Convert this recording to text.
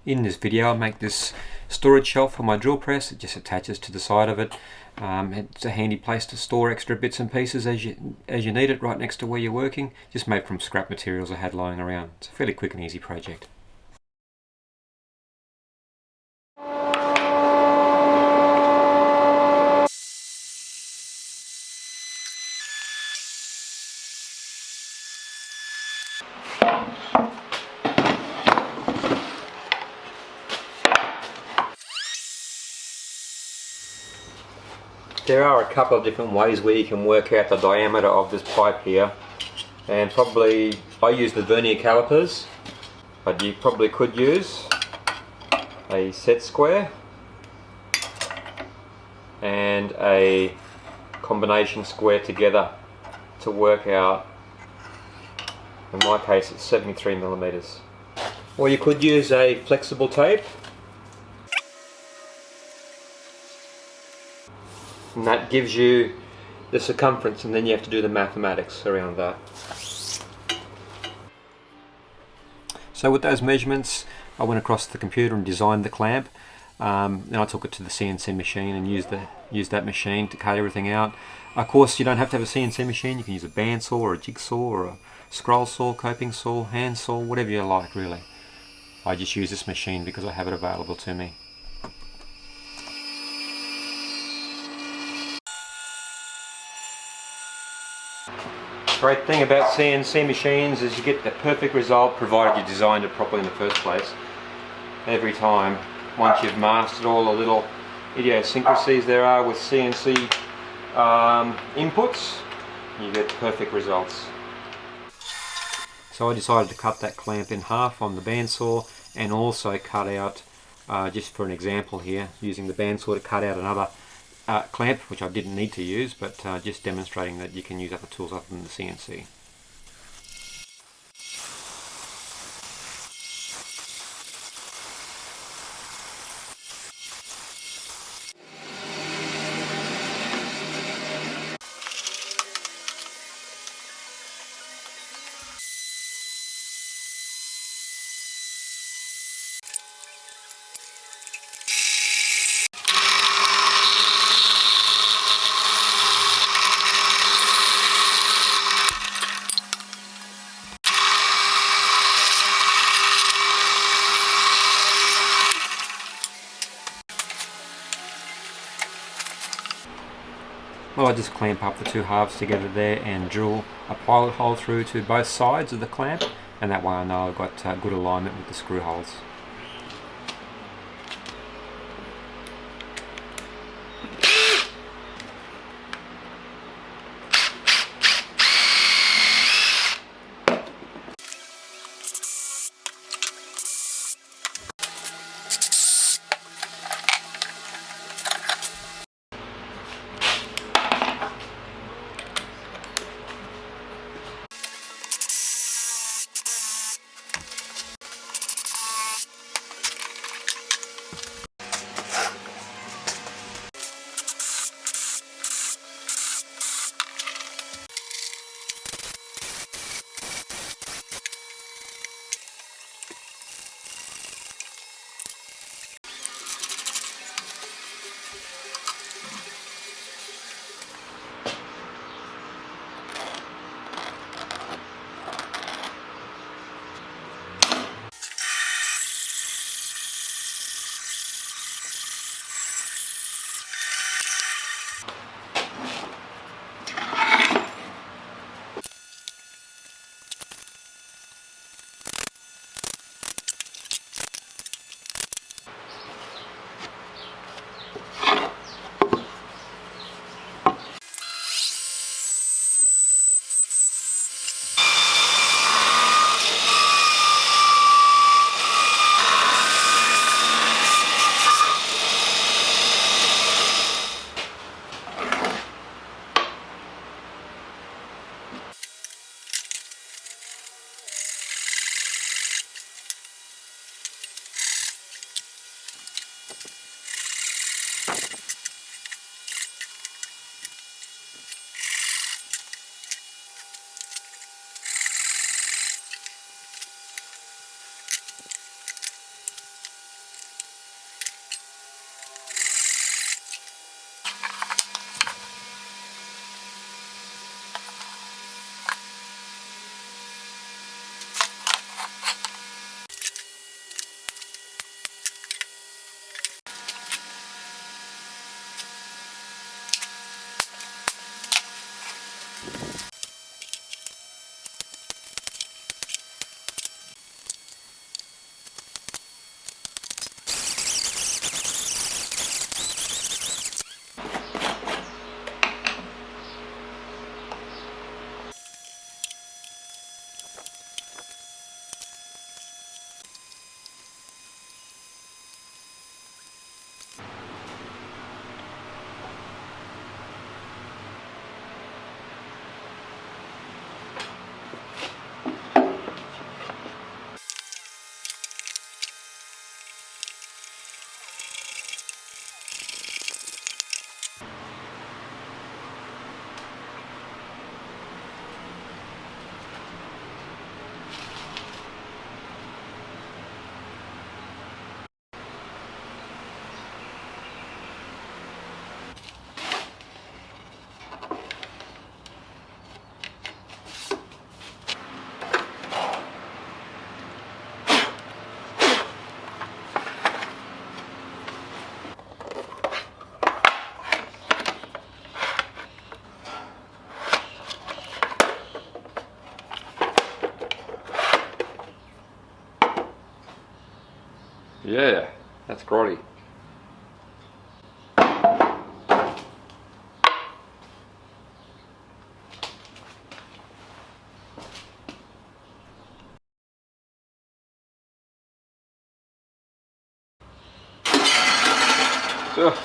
In this video I make this storage shelf for my drill press. It just attaches to the side of it. It's a handy place to store extra bits and pieces as you need it, right next to where you're working. Just made from scrap materials I had lying around. It's a fairly quick and easy project. There are a couple of different ways where you can work out the diameter of this pipe here, and probably I use the vernier calipers, but you probably could use a set square and a combination square together to work out. In my case it's 73 millimeters. Or you could use a flexible tape, and that gives you the circumference, and then you have to do the mathematics around that. So with those measurements I went across to the computer and designed the clamp. Then I took it to the CNC machine and used that machine to cut everything out. Of course you don't have to have a CNC machine, you can use a bandsaw or a jigsaw or a scroll saw, coping saw, hand saw, whatever you like really. I just use this machine because I have it available to me. Great thing about CNC machines is you get the perfect result provided you designed it properly in the first place. Every time, once you've mastered all the little idiosyncrasies there are with CNC inputs, you get perfect results. So I decided to cut that clamp in half on the bandsaw, and also cut out, just for an example here, using the bandsaw to cut out another clamp, which I didn't need to use, but just demonstrating that you can use other tools other than the CNC. Well, I just clamp up the two halves together there and drill a pilot hole through to both sides of the clamp, and that way I know I've got good alignment with the screw holes. Yeah, that's grotty. Ugh.